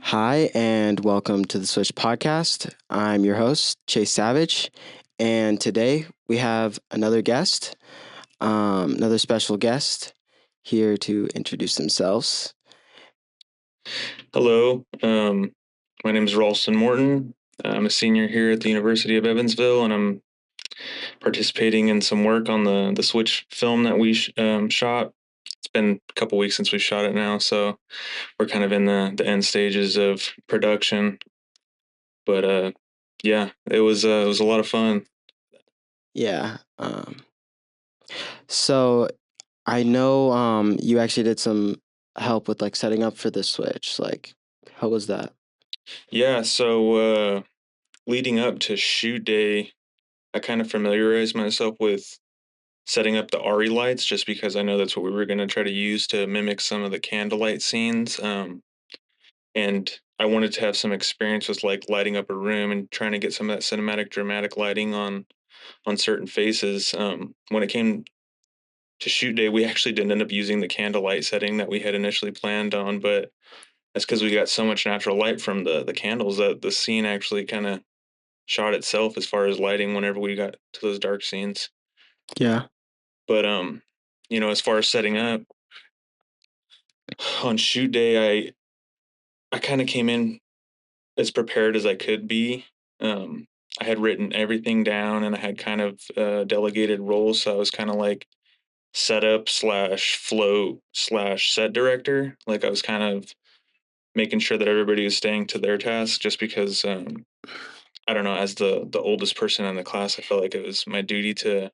Hi, and welcome to the Switch Podcast. I'm your host, Chase Savage, and today we have another special guest here to introduce themselves. Hello, my name is Rawlston Morton. I'm a senior here at the University of Evansville, and I'm participating in some work on the Switch film that we shot. It's been a couple weeks since we shot it now, so we're kind of in the end stages of production. But yeah, it was a lot of fun. Yeah. So I know you actually did some help with like setting up for the Switch. Like, how was that? Yeah, so leading up to shoot day, I kind of familiarized myself with setting up the RE lights just because I know that's what we were going to try to use to mimic some of the candlelight scenes. And I wanted to have some experience with like lighting up a room and trying to get some of that cinematic, dramatic lighting on certain faces. When it came to shoot day, we actually didn't end up using the candlelight setting that we had initially planned on, but that's because we got so much natural light from the candles that the scene actually kind of shot itself as far as lighting whenever we got to those dark scenes. Yeah. But as far as setting up on shoot day, I kind of came in as prepared as I could be. Um, I had written everything down and I had kind of delegated roles. So I was kind of like setup slash float slash set director. Like I was kind of making sure that everybody was staying to their task just because I don't know, as the oldest person in the class, I felt like it was my duty to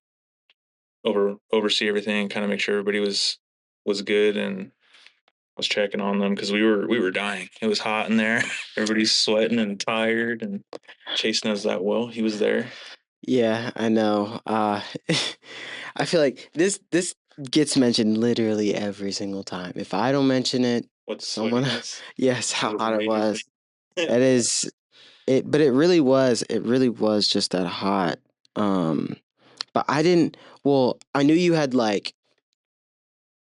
oversee everything and kind of make sure everybody was good and was checking on them because we were dying. It was hot in there. Everybody's sweating and tired, and Chase knows that well. He was there. Yeah, I know. I feel like this gets mentioned literally every single time. If I don't mention it, What the someone sweatiness? yes, It how was a hot it major was. thing. It is it but it really was just that hot. Um but I didn't I knew you had like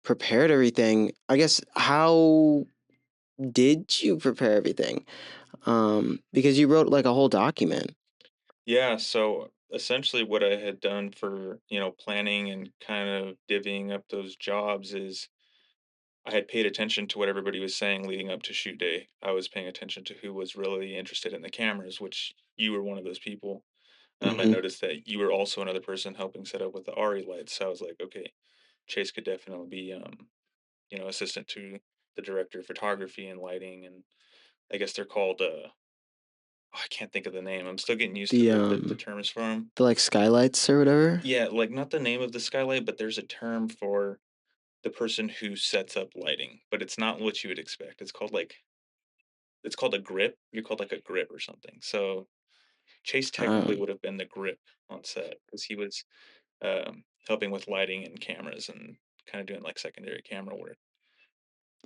prepared everything. I guess how did you prepare everything? Because you wrote like a whole document. Yeah. So essentially, what I had done for planning and kind of divvying up those jobs is I had paid attention to what everybody was saying leading up to shoot day. I was paying attention to who was really interested in the cameras, which you were one of those people. I Hmm. noticed that you were also another person helping set up with the RE lights. So I was like, okay, Chase could definitely be, assistant to the director of photography and lighting, and I guess they're called. I can't think of the name. I'm still getting used to The the terms for them. the like skylights or whatever. Yeah, like not the name of the skylight, but there's a term for the person who sets up lighting, but it's not what you would expect. It's called a grip. You're called like a grip or something. So Chase technically Um, would have been the grip on set because he was helping with lighting and cameras and kind of doing like secondary camera work.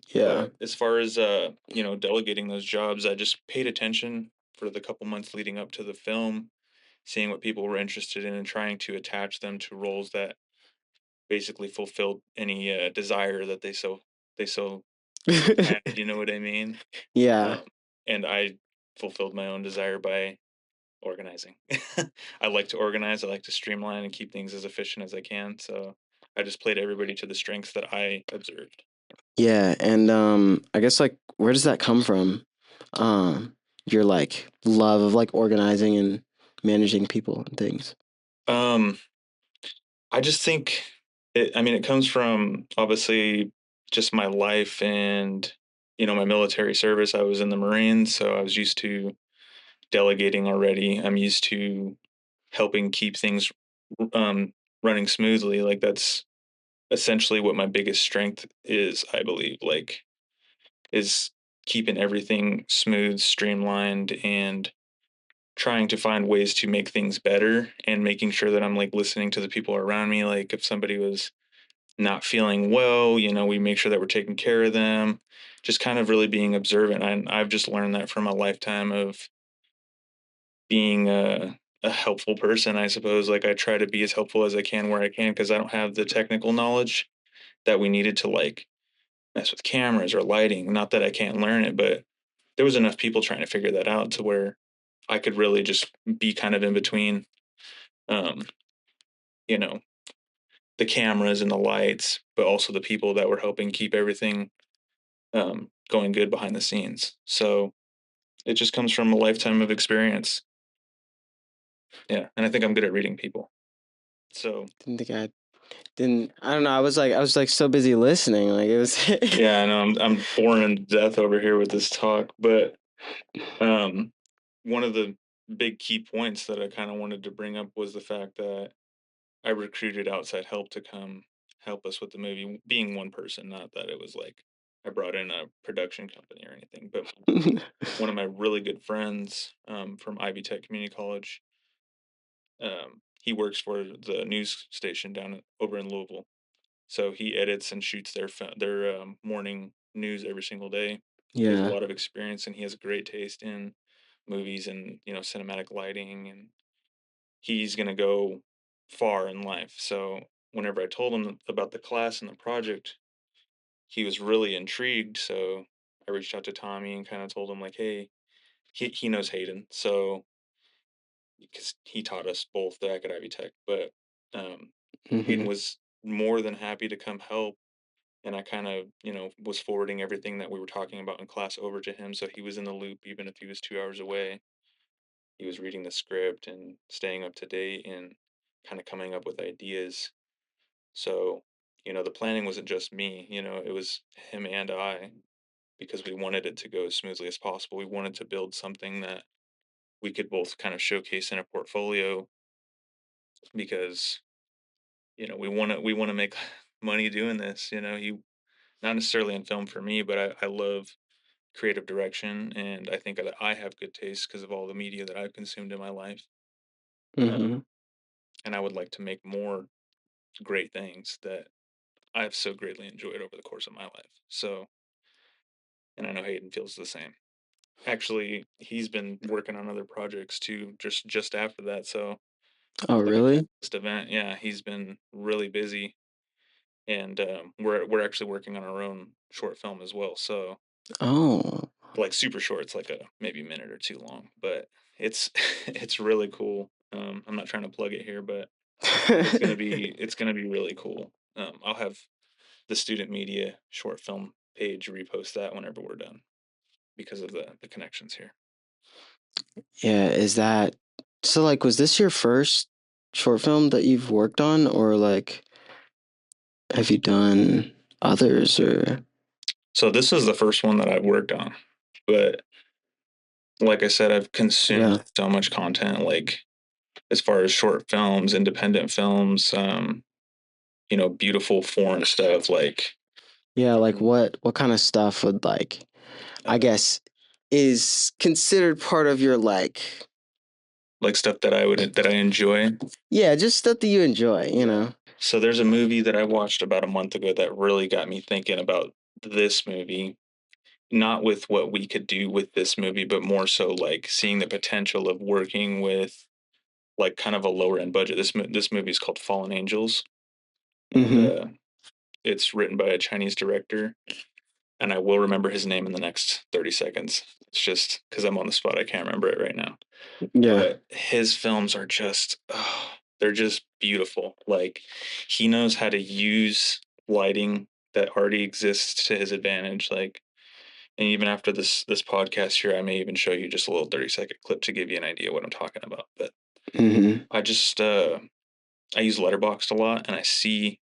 yeah. But as far as delegating those jobs, I just paid attention for the couple months leading up to the film, seeing what people were interested in and trying to attach them to roles that basically fulfilled any desire that they so had. You know what I mean? Yeah. Um, and I fulfilled my own desire by organizing. I like to organize. I like to streamline and keep things as efficient as I can. So I just played everybody to the strengths that I observed. Yeah, and I guess like where does that come from? Your like love of like organizing and managing people and things. Um, I just think I mean, it comes from obviously just my life and my military service. I was in the Marines, so I was used to delegating already. I'm used to helping keep things um, running smoothly. Like that's essentially what my biggest strength is. I believe is keeping everything smooth, streamlined, and trying to find ways to make things better and making sure that I'm like listening to the people around me. Like if somebody was not feeling well, we make sure that we're taking care of them. Just kind of really being observant. And I've just learned that from a lifetime of being a helpful person, I suppose. Like I try to be as helpful as I can where I can because I don't have the technical knowledge that we needed to like mess with cameras or lighting. Not that I can't learn it, but there was enough people trying to figure that out to where I could really just be kind of in between, um, you know, the cameras and the lights, but also the people that were helping keep everything going good behind the scenes. So it just comes from a lifetime of experience. Yeah, and I think I'm good at reading people. So Didn't think I didn't. I don't know. I was like so busy listening. Like it was. yeah, I know I'm boring to death over here with this talk, but um, one of the big key points that I kind of wanted to bring up was the fact that I recruited outside help to come help us with the movie, being one person. Not that it was like I brought in a production company or anything, but one of my really good friends from Ivy Tech Community College, he works for the news station over in Louisville. So he edits and shoots their morning news every single day. He has a Yeah. lot of experience, and he has a great taste in movies and cinematic lighting, and he's gonna go far in life. So whenever I told him about the class and the project, he was really intrigued. So I reached out to Tommy and kind of told him like, hey, he knows Hayden, so because he taught us both back at Ivy Tech, but Hayden Hmm. was more than happy to come help. And I kind of, was forwarding everything that we were talking about in class over to him. So he was in the loop, even if he was 2 hours away. He was reading the script and staying up to date and kind of coming up with ideas. So, the planning wasn't just me, it was him and I, because we wanted it to go as smoothly as possible. We wanted to build something that we could both kind of showcase in a portfolio because, we want to make money doing this. He not necessarily in film for me, but I love creative direction, and I think that I have good taste because of all the media that I've consumed in my life. Hmm. Um, and I would like to make more great things that I've so greatly enjoyed over the course of my life. So, and I know Hayden feels the same. Actually, he's been working on other projects too, just after that. So Oh, it's like a really? catalyst event. Yeah, he's been really busy, and we're actually working on our own short film as well. So Oh. like super short. It's like a maybe a minute or two long, but it's it's really cool. I'm not trying to plug it here, but it's gonna be really cool. I'll have the student media short film page repost that whenever we're done because of the connections here. Yeah. Is that so? Like, was this your first short film that you've worked on, or like, have you done others? Or So this is the first one that I've worked on, but like I said, I've consumed yeah, so much content, like as far as short films, independent films, beautiful foreign stuff, like yeah. Like, um, what kind of stuff would like, I uh, guess, is considered part of your like, like stuff that I enjoy. yeah, just stuff that you enjoy. Yeah. So there's a movie that I watched about a month ago that really got me thinking about this movie, not with what we could do with this movie, but more so like seeing the potential of working with like kind of a lower end budget. This movie is called Fallen Angels, and Mm-hmm. it's written by a Chinese director, and I will remember his name in the next 30 seconds. It's just because I'm on the spot, I can't remember it right now. Yeah. But his films are just, they're just beautiful. Like he knows how to use lighting that already exists to his advantage. Like, and even after this podcast here, I may even show you just a little 30-second clip to give you an idea what I'm talking about. But Mm-hmm. I just I use Letterboxd a lot, and I see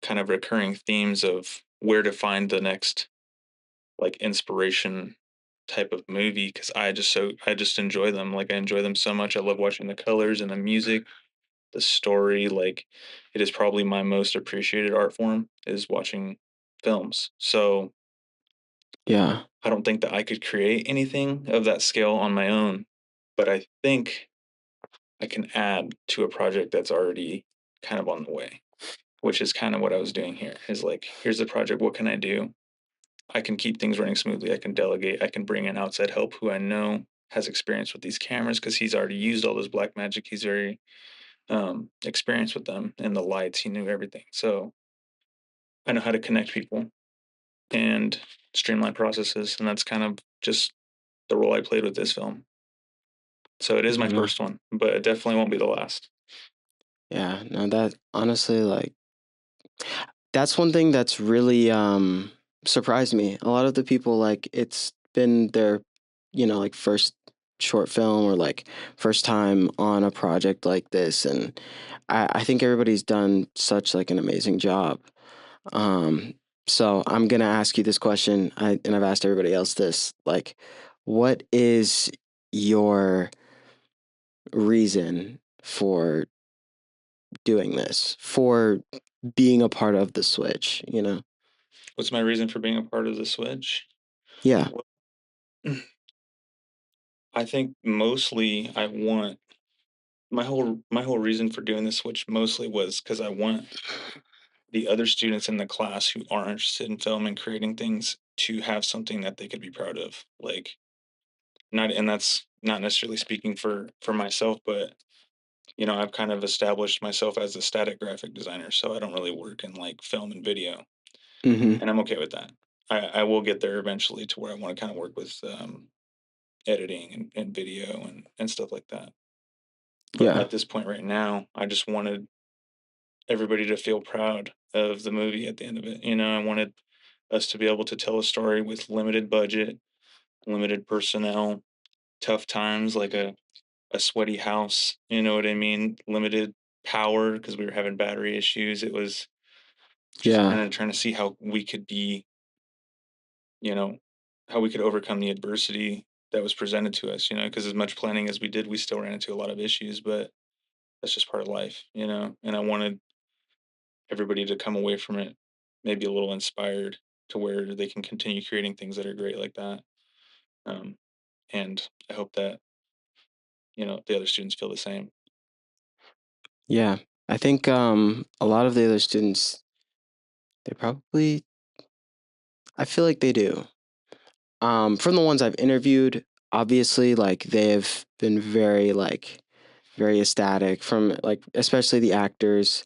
kind of recurring themes of where to find the next like inspiration type of movie because I just enjoy them. Like I enjoy them so much. I love watching the colors and the music, the story. Like it is probably my most appreciated art form is watching films. So Yeah. I don't think that I could create anything of that scale on my own, but I think I can add to a project that's already kind of on the way, which is kind of what I was doing here. Is like, here's the project. What can I do? I can keep things running smoothly. I can delegate. I can bring in outside help who I know has experience with these cameras because he's already used all this black magic. He's very experienced with them and the lights. He knew everything. So I know how to connect people. and streamline processes, and that's kind of just the role I played with this film. So it is my No. first one, but it definitely won't be the last. Yeah, no, that honestly, like, that's one thing that's really surprised me. A lot of the people, like, it's been their, like, first short film or like first time on a project like this, and I think everybody's done such like an amazing job. Um, so I'm gonna ask you this question, and I've asked everybody else this, like, what is your reason for doing this, for being a part of the Switch, you know? What's my reason for being a part of the Switch? Yeah. Well, I think mostly I want my whole reason for doing the Switch mostly was because I want the other students in the class who are interested in film and creating things to have something that they could be proud of. Like, not, and that's not necessarily speaking for myself, but I've kind of established myself as a static graphic designer, so I don't really work in like film and video, Hmm. and I'm okay with that. I will get there eventually to where I want to kind of work with editing and video and stuff like that. But Yeah. at this point right now, I just wanted everybody to feel proud of the movie at the end of it. I wanted us to be able to tell a story with limited budget, limited personnel, tough times like a sweaty house, you know what I mean? Limited power because we were having battery issues. It was just Yeah. kind of trying to see how we could be, you know, how we could overcome the adversity that was presented to us, because as much planning as we did, we still ran into a lot of issues, but that's just part of life. And I wanted everybody to come away from it maybe a little inspired to where they can continue creating things that are great like that. Um, and I hope that, the other students feel the same. Yeah. I think a lot of the other students, they probably, I feel like they do. From the ones I've interviewed, obviously, like, they've been very like very ecstatic, from like especially the actors.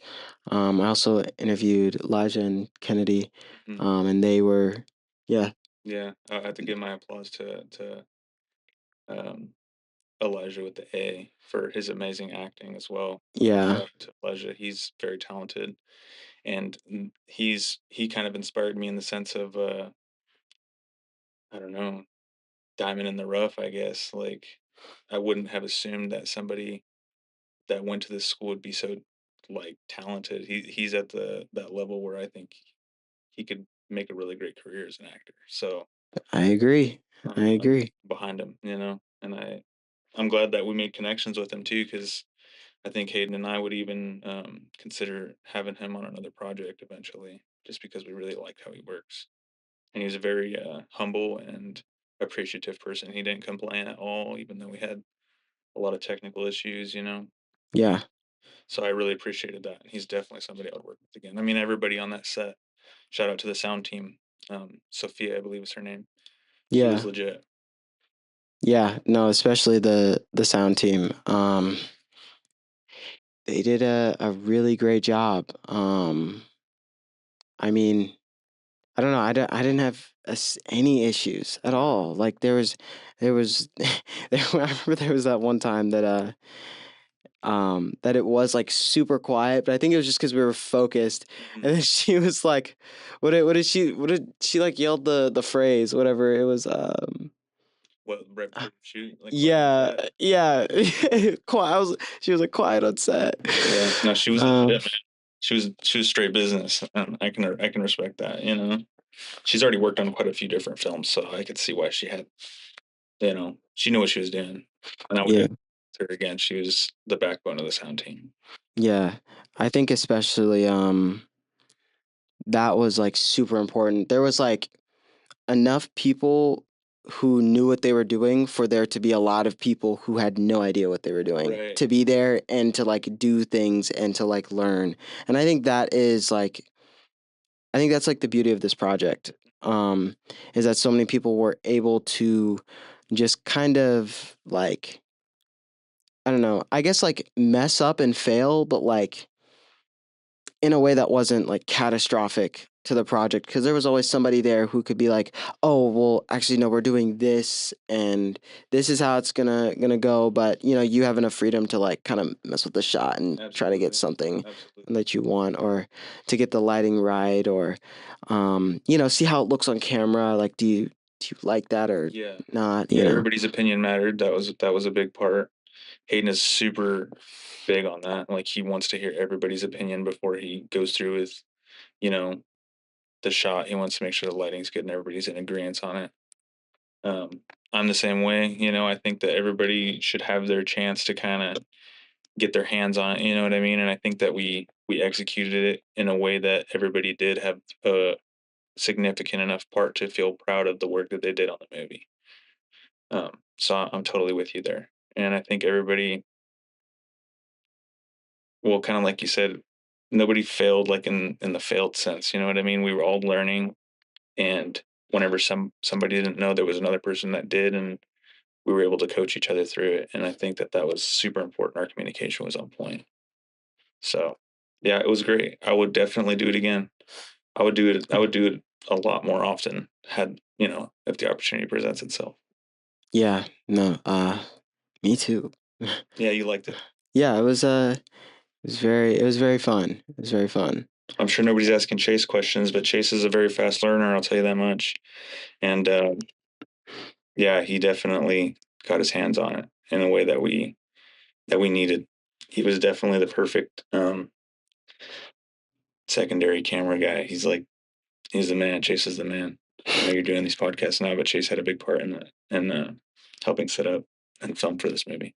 I also interviewed Elijah and Kennedy, Mhm. and they were, yeah, Yeah, I have to give my applause to um, Elijah with the A for his amazing acting as well. yeah, Shout out to Elijah; he's very talented, and he kind of inspired me in the sense of I don't know, diamond in the rough, I guess. Like, I wouldn't have assumed that somebody that went to this school would be so like talented. He's at that level where I think he could make a really great career as an actor. So I agree. I I'm agree. behind him, and I'm glad that we made connections with him too, because I think Hayden and I would even consider having him on another project eventually, just because we really like how he works. And he was a very humble and appreciative person. He didn't complain at all, even though we had a lot of technical issues. Yeah, So I really appreciated that. He's definitely somebody I would work with again. I mean, everybody on that set. Shout out to the sound team. Sophia, I believe is her name. She was yeah, legit. yeah. No, especially the sound team. They did a really great job. I mean, I don't know. I didn't have any issues at Yeah. all. Like, there was, I remember there was that one time that that it was like super quiet, but I think it was just because we were focused. Hmm. And then she was like, what did she like yelled the phrase, whatever it was, What right before you shoot, like quiet on yeah, set. yeah. Quiet. She was like quiet on set. Yeah. No, she was Um, legit, man. She was straight business, and I can respect that. She's already worked on quite a few different films, so I could see why she knew what she was doing, and I would yeah, do her again. She was the backbone of the sound team. yeah. I think especially that was like super important. There was like enough people who knew what they were doing for there to be a lot of people who had no idea what they were doing Right. to be there and to like do things and to like learn. And I think that is like, I think that's like the beauty of this project, um is that so many people were able to just kind of like, I don't know, I guess like mess up and fail, but like in a way that wasn't like catastrophic. to the project, because there was always somebody there who could be like, oh, well, actually, no, we're doing this, and this is how it's gonna go. But you have enough freedom to like kind of mess with the shot and try to get Absolutely. something Absolutely. that you want, or to get the lighting right, or see how it looks on camera. Like, do you like that or Yeah. not? Yeah, everybody's opinion mattered. That was a big part. Hayden is super big on that. Like he wants to hear everybody's opinion before he goes through with, you know, the shot. He wants to make sure the lighting's good and everybody's in agreement on it. I'm the same way. I think that everybody should have their chance to kind of get their hands on it. You know what I mean? And I think that we executed it in a way that everybody did have a significant enough part to feel proud of the work that they did on the movie. So I'm totally with you there. And I think everybody, well, kind of like you said, nobody failed like in the failed sense. You know what I mean? We were all learning, and whenever somebody didn't know, there was another person that did, and we were able to coach each other through it. And I think that was super important. Our communication was on point. So yeah, it was great. I would definitely do it again. I would do it. I would do it a lot more often had if the opportunity presents itself. Yeah, no, me too. Yeah, you liked it. Yeah, it was very fun. It was very fun. I'm sure nobody's asking Chase questions, but Chase is a very fast learner. I'll tell you that much. And yeah, he definitely got his hands on it in a way that we needed. He was definitely the perfect secondary camera guy. He's the man. Chase is the man. I know you're doing these podcasts now, but Chase had a big part in helping set up and film for this movie.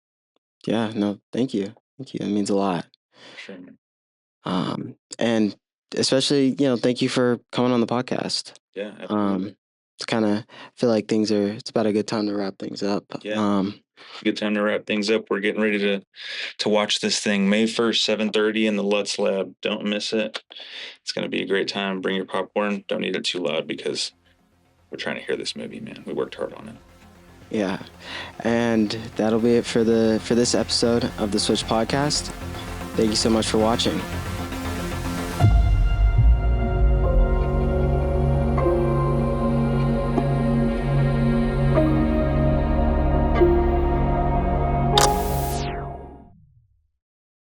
Yeah, no, thank you. Thank you. That means a lot. For sure, man. And especially, thank you for coming on the podcast. Yeah, absolutely. It's kind of feel like it's about a good time to wrap things up. Yeah. Good time to wrap things up. We're getting ready to watch this thing May 1st, 7:30 in the Lutz Lab. Don't miss it. It's going to be a great time. Bring your popcorn. Don't eat it too loud because we're trying to hear this movie, man. We worked hard on it. Yeah. And that'll be it for this episode of the Switch Podcast. Thank you so much for watching.